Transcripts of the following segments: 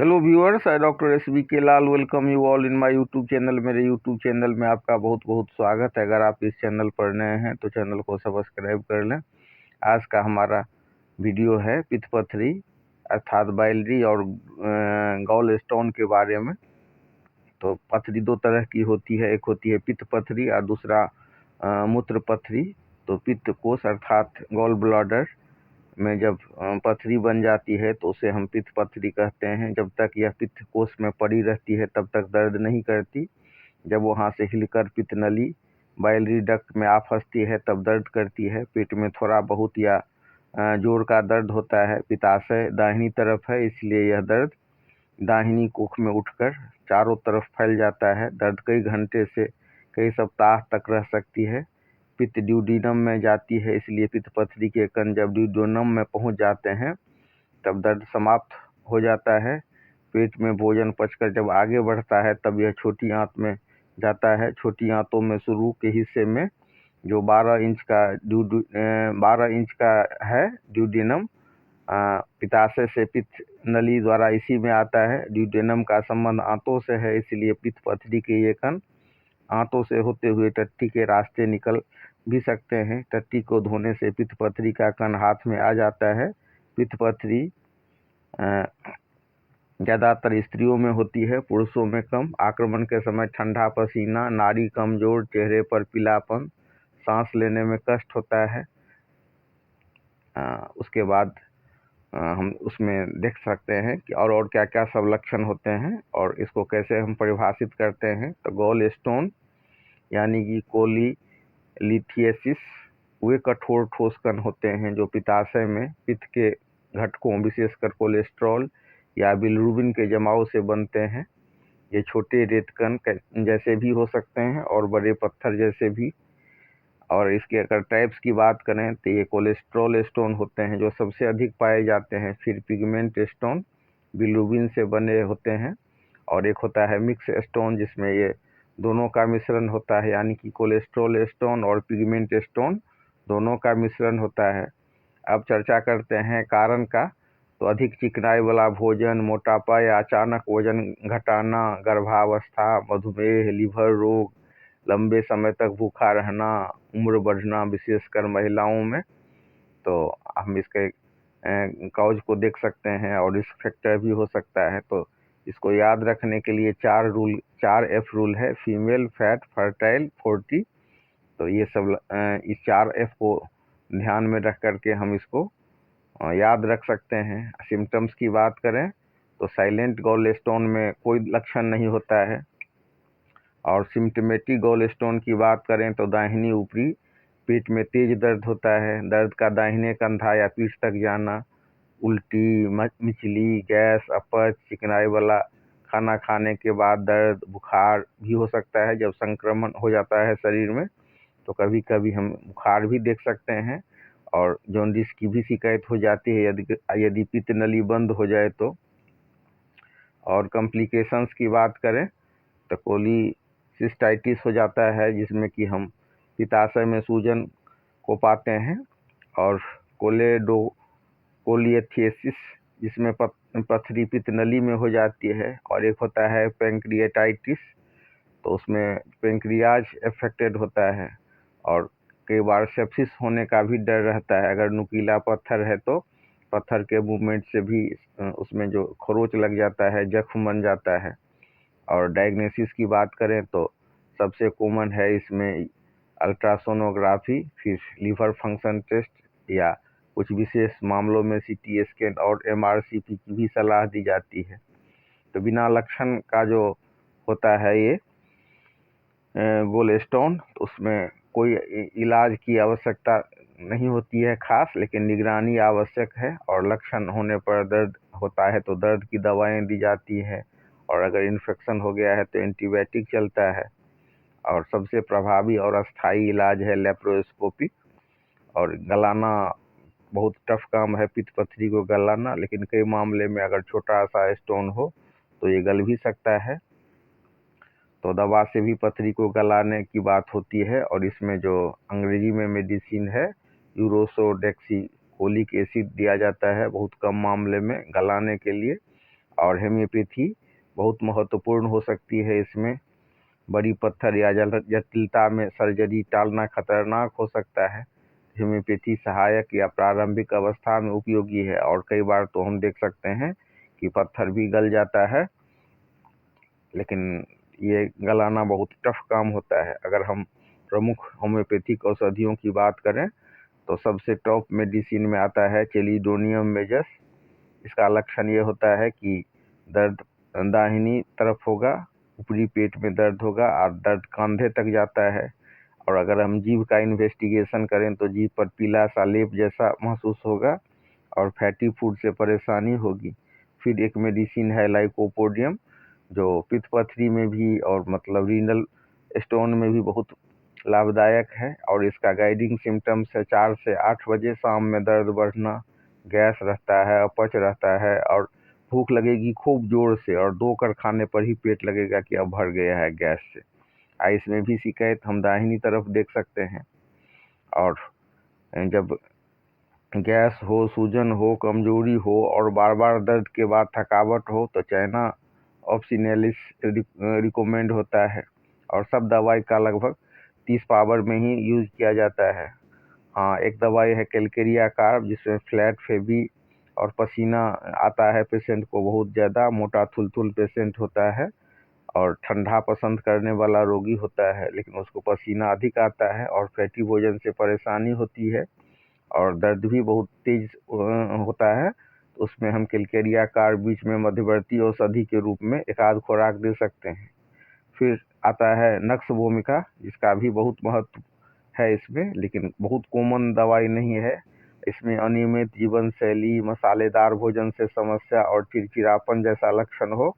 Hello viewers, I doctor S V K Lal welcome you all in my YouTube channel. मेरे YouTube channel में आपका बहुत बहुत स्वागत है। अगर आप इस चैनल पर नए हैं तो चैनल को सब्सक्राइब कर लें। आज का हमारा वीडियो है पित्त पथरी अर्थात बाइलरी और गॉल स्टोन के बारे में। तो पथरी दो तरह की होती है, एक होती है पित्त पथरी और दूसरा मूत्र पथरी। तो पित्त कोश अर्थात गॉल ब्लैडर में जब पथरी बन जाती है तो उसे हम पित्त पथरी कहते हैं। जब तक यह पित्त कोश में पड़ी रहती है तब तक दर्द नहीं करती। जब वहाँ से हिलकर पित्त नली बाइलरी डक्ट में आ फंसती है तब दर्द करती है। पेट में थोड़ा बहुत या जोर का दर्द होता है। पित्ताशय दाहिनी तरफ है, इसलिए यह दर्द दाहिनी कोख में उठकर चारों तरफ फैल जाता है। दर्द कई घंटे से कई सप्ताह तक रह सकती है। पित्त ड्यूडेनम में जाती है, इसलिए पित्त पथरी के कण जब ड्यूडेनम में पहुंच जाते हैं तब दर्द समाप्त हो जाता है। पेट में भोजन पचकर जब आगे बढ़ता है तब यह छोटी आंत में जाता है। छोटी आंतों में शुरू के हिस्से में जो 12 इंच का है ड्यूडेनम, पित्ताशय से पित्त नली द्वारा इसी में आता है। ड्यूडेनम का संबंध आंतों से है, इसलिए पित्त पथरी के ये कण आंतों से होते हुए टट्टी के रास्ते निकल भी सकते हैं। टट्टी को धोने से पित्त पथरी का कण हाथ में आ जाता है। पित्त पथरी ज़्यादातर स्त्रियों में होती है, पुरुषों में कम। आक्रमण के समय ठंडा पसीना, नाड़ी कमजोर, चेहरे पर पीलापन, सांस लेने में कष्ट होता है। उसके बाद हम उसमें देख सकते हैं कि और क्या क्या सब लक्षण होते हैं और इसको कैसे हम परिभाषित करते हैं। तो गॉल स्टोन यानी कि कोलीलिथियसिस वे कठोर ठोस कण होते हैं जो पित्ताशय में पित्त के घटकों विशेषकर कोलेस्ट्रॉल या बिलिरुबिन के जमाव से बनते हैं। ये छोटे रेत कण जैसे भी हो सकते हैं और बड़े पत्थर जैसे भी। और इसके अगर टाइप्स की बात करें तो ये कोलेस्ट्रॉल स्टोन होते हैं जो सबसे अधिक पाए जाते हैं। फिर पिगमेंट स्टोन बिलिरुबिन से बने होते हैं और एक होता है मिक्स स्टोन जिसमें ये दोनों का मिश्रण होता है, यानी कि कोलेस्ट्रॉल स्टोन और पिगमेंट स्टोन दोनों का मिश्रण होता है। अब चर्चा करते हैं कारण का। तो अधिक चिकनाई वाला भोजन, मोटापा या अचानक वजन घटाना, गर्भावस्था, मधुमेह, लीवर रोग, लंबे समय तक भूखा रहना, उम्र बढ़ना विशेषकर महिलाओं में। तो हम इसके कॉज को देख सकते हैं और रिस्क फैक्टर भी हो सकता है। तो इसको याद रखने के लिए 4F रूल है, फीमेल, फैट, फर्टाइल, 40। तो ये सब इस 4F को ध्यान में रख करके हम इसको याद रख सकते हैं। सिम्टम्स की बात करें तो साइलेंट गॉल स्टोन में कोई लक्षण नहीं होता है। और सिम्टमेटिक गॉल स्टोन की बात करें तो दाहिनी ऊपरी पेट में तेज दर्द होता है। दर्द का दाहिने कंधा या पीठ तक जाना, उल्टी, मिचली, गैस, अपच, चिकनाई वाला खाना खाने के बाद दर्द, बुखार भी हो सकता है। जब संक्रमण हो जाता है शरीर में तो कभी कभी हम बुखार भी देख सकते हैं और जॉन्डिस की भी शिकायत हो जाती है यदि पित्त नली बंद हो जाए तो। और कॉम्प्लिकेशंस की बात करें तो कोलीसिस्टाइटिस हो जाता है जिसमें कि हम पित्ताशय में सूजन को पाते हैं। और कोलिएथियसिस जिसमें पथरी पित्त नली में हो जाती है। और एक होता है पैंक्रियाटाइटिस, तो उसमें पैंक्रियाज अफेक्टेड होता है और कई बार सेप्सिस होने का भी डर रहता है। अगर नुकीला पत्थर है तो पत्थर के मूवमेंट से भी उसमें जो खरोच लग जाता है, जख्म बन जाता है। और डायग्नोसिस की बात करें तो सबसे कॉमन है इसमें अल्ट्रासोनोग्राफी, फिर लीवर फंक्शन टेस्ट या कुछ विशेष मामलों में CT स्कैन और MRCP की भी सलाह दी जाती है। तो बिना लक्षण का जो होता है ये गॉल स्टोन, तो उसमें कोई इलाज की आवश्यकता नहीं होती है खास, लेकिन निगरानी आवश्यक है। और लक्षण होने पर दर्द होता है तो दर्द की दवाएं दी जाती है और अगर इन्फेक्शन हो गया है तो एंटीबायोटिक चलता है। और सबसे प्रभावी और अस्थायी इलाज है लेप्रोस्कोपी। और गलाना बहुत टफ काम है पित्त पथरी को गलाना, लेकिन कई मामले में अगर छोटा सा स्टोन हो तो ये गल भी सकता है। तो दवा से भी पथरी को गलाने की बात होती है और इसमें जो अंग्रेजी में मेडिसिन है यूरोसोडेक्सीकोलिक एसिड दिया जाता है बहुत कम मामले में गलाने के लिए। और होम्योपैथी बहुत महत्वपूर्ण हो सकती है। इसमें बड़ी पत्थर या जटिलता में सर्जरी टालना खतरनाक हो सकता है। होम्योपैथी सहायक या प्रारंभिक अवस्था में उपयोगी है, और कई बार तो हम देख सकते हैं कि पत्थर भी गल जाता है, लेकिन ये गलाना बहुत टफ काम होता है। अगर हम प्रमुख होम्योपैथिक औषधियों की बात करें तो सबसे टॉप मेडिसिन में आता है चेलिडोनियम मेजस। इसका लक्षण ये होता है कि दर्द दाहिनी तरफ होगा, ऊपरी पेट में दर्द होगा और दर्द कंधे तक जाता है। और अगर हम जीभ का इन्वेस्टिगेशन करें तो जीभ पर पीला सा लेप जैसा महसूस होगा और फैटी फूड से परेशानी होगी। फिर एक मेडिसिन है लाइकोपोडियम, जो पित्त पथरी में भी और मतलब रीनल स्टोन में भी बहुत लाभदायक है। और इसका गाइडिंग सिम्टम्स है 4 से 8 बजे शाम में दर्द बढ़ना, गैस रहता है, अपच रहता है और भूख लगेगी खूब जोर से, और 2 कर खाने पर ही पेट लगेगा कि अब भर गया है गैस से। आइस में भी शिकायत हम दाहिनी तरफ देख सकते हैं। और जब गैस हो, सूजन हो, कमजोरी हो और बार बार दर्द के बाद थकावट हो तो चाइना ऑप्सिनेलिस रिकमेंड होता है। और सब दवाई का लगभग 30 पावर में ही यूज किया जाता है। हाँ, एक दवाई है कैलकेरिया कार्ब, जिसमें फ्लैट फेबी और पसीना आता है पेशेंट को बहुत ज़्यादा, मोटा थुलथुल पेशेंट होता है और ठंडा पसंद करने वाला रोगी होता है, लेकिन उसको पसीना अधिक आता है और फैटी भोजन से परेशानी होती है और दर्द भी बहुत तेज होता है। तो उसमें हम कैलकेरिया कार्ब बीच में मध्यवर्ती औषधि के रूप में एक आध खुराक दे सकते हैं। फिर आता है नक्स भूमिका, जिसका भी बहुत महत्व है इसमें, लेकिन बहुत कॉमन दवाई नहीं है। इसमें अनियमित जीवन शैली, मसालेदार भोजन से समस्या और चिड़चिड़ापन जैसा लक्षण हो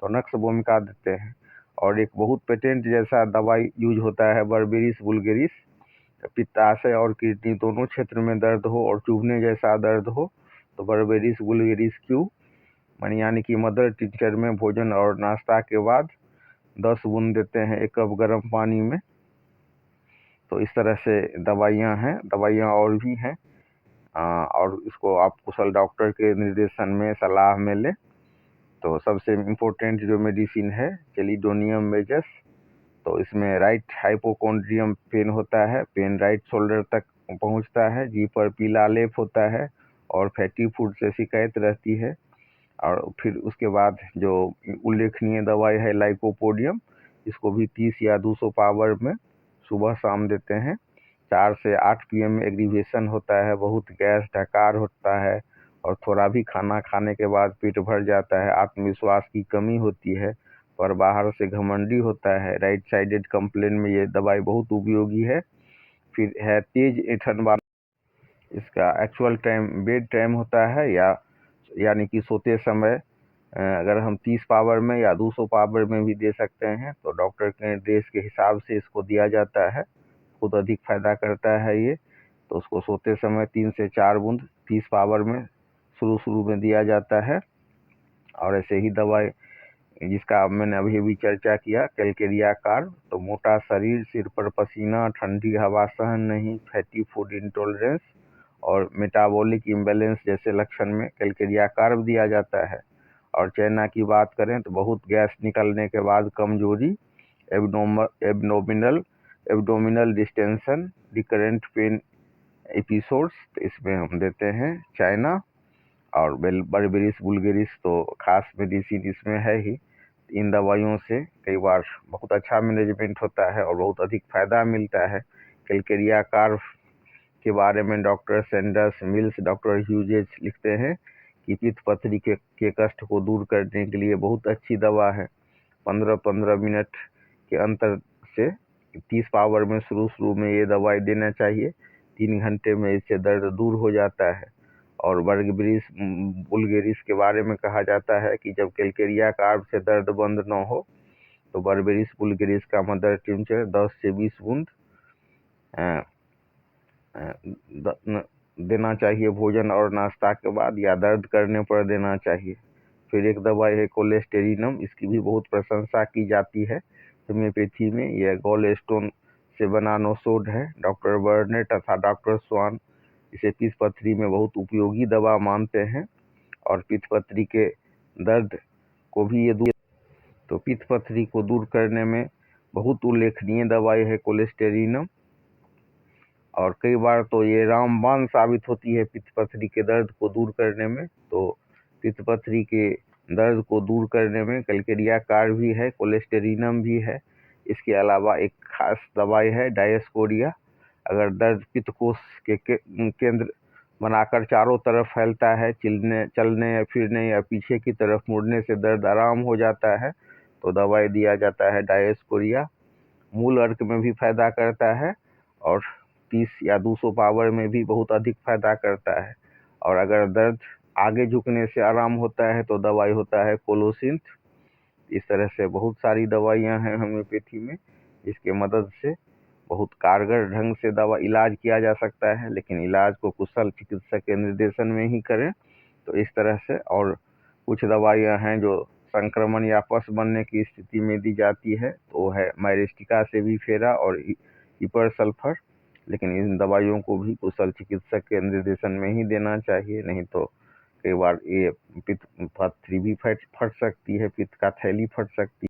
तो नक्स भूमिका देते हैं। और एक बहुत पेटेंट जैसा दवाई यूज होता है बर्बेरिस वुल्गेरिस। पित्ताशय और किडनी दोनों क्षेत्र में दर्द हो और चुभने जैसा दर्द हो तो बर्बेरिस वुल्गेरिस क्यू यानी कि मदर टिंचर में भोजन और नाश्ता के बाद 10 बूंद देते हैं 1 कप गर्म पानी में। तो इस तरह से दवाइयाँ हैं, दवाइयाँ और भी हैं। और इसको आप कुशल डॉक्टर के निर्देशन में सलाह में लें। तो सबसे इम्पोर्टेंट जो मेडिसिन है चेलिडोनियम मेजस, तो इसमें राइट हाइपोकॉन्ड्रियम पेन होता है, पेन राइट शोल्डर तक पहुंचता है, जी पर पीला लेप होता है और फैटी फूड से शिकायत रहती है। और फिर उसके बाद जो उल्लेखनीय दवाई है लाइकोपोडियम, इसको भी 30 या 200 पावर में सुबह शाम देते हैं। 4 से 8 PM में एग्रीवेशन होता है, बहुत गैस डकार होता है और थोड़ा भी खाना खाने के बाद पेट भर जाता है, आत्मविश्वास की कमी होती है और बाहर से घमंडी होता है। राइट साइडेड कंप्लेन में ये दवाई बहुत उपयोगी है। फिर है तेज ऐंठन वाला, इसका एक्चुअल टाइम बेड टाइम होता है यानी कि सोते समय अगर हम 30 पावर में या 200 पावर में भी दे सकते हैं तो डॉक्टर के निर्देश के हिसाब से इसको दिया जाता है। खुद अधिक फायदा करता है ये, तो उसको सोते समय 3 से 4 बूंद 30 पावर में शुरू में दिया जाता है। और ऐसे ही दवाई जिसका मैंने अभी अभी चर्चा किया कैलकेरिया कार्ब, तो मोटा शरीर, सिर पर पसीना, ठंडी हवा सहन नहीं, फैटी फूड इंटॉलरेंस और मेटाबॉलिक इम्बैलेंस जैसे लक्षण में कैलकेरिया कार्ब दिया जाता है। और चाइना की बात करें तो बहुत गैस निकलने के बाद कमजोरी, abdominal distension, recurrent pain episodes, तो इसमें हम देते हैं चाइना। और बर्बेरिस वुल्गेरिस तो खास मेडिसिन इसमें है ही। इन दवाइयों से कई बार बहुत अच्छा मैनेजमेंट होता है और बहुत अधिक फायदा मिलता है। कैलकेरिया कार्ब के बारे में डॉक्टर सैंडर्स मिल्स, डॉक्टर ह्यूजेज लिखते हैं कि पित्त पथरी के कष्ट को दूर करने के लिए बहुत अच्छी दवा है। 15-15 मिनट के अंतर से 30 पावर में शुरू में ये दवाई देना चाहिए। 3 घंटे में इससे दर्द दूर हो जाता है। और बर्बेरिस वुल्गेरिस के बारे में कहा जाता है कि जब कैलकेरिया कार्ब से दर्द बंद न हो तो बर्बेरिस वुल्गेरिस का मदर टिंचर 10 से 20 बूंद देना चाहिए भोजन और नाश्ता के बाद, या दर्द करने पर देना चाहिए। फिर एक दवाई है कोलेस्टेरिनम, इसकी भी बहुत प्रशंसा की जाती है होम्योपैथी में। यह गॉल स्टोन से बना नोसोड है। डॉक्टर बर्नेट तथा डॉक्टर स्वान इसे पित्त पथरी में बहुत उपयोगी दवा मानते हैं। और पित्त पथरी के दर्द को भी ये दूर, तो पित्त पथरी को दूर करने में बहुत उल्लेखनीय दवाई है कोलेस्टेरिनम। और कई बार तो ये रामबाण साबित होती है पित्त पथरी के दर्द को दूर करने में। तो पित्त पथरी के दर्द को दूर करने में कैलकेरिया कार भी है, कोलेस्टेरिनम भी है। इसके अलावा एक खास दवाई है डायस्कोरिया। अगर दर्द पित्तकोष के केंद्र बनाकर चारों तरफ फैलता है, चलने या फिरने या पीछे की तरफ मुड़ने से दर्द आराम हो जाता है, तो दवाई दिया जाता है डायस्कोरिया। मूल अर्क में भी फायदा करता है और 30 या 200 पावर में भी बहुत अधिक फायदा करता है। और अगर दर्द आगे झुकने से आराम होता है तो दवाई होता है कोलोसिंथ। इस तरह से बहुत सारी दवाइयां हैं होम्योपैथी में, जिसके मदद से बहुत कारगर ढंग से इलाज किया जा सकता है, लेकिन इलाज को कुशल चिकित्सक के निर्देशन में ही करें। तो इस तरह से और कुछ दवाइयां हैं जो संक्रमण या पस बनने की स्थिति में दी जाती है, तो वो है मायरिस्टिका सेबीफेरा और हिपर सल्फर। लेकिन इन दवाइयों को भी कुशल चिकित्सक के निर्देशन में ही देना चाहिए, नहीं तो कई बार ये पित्त पथरी भी फट सकती है, पित्त का थैली फट सकती है।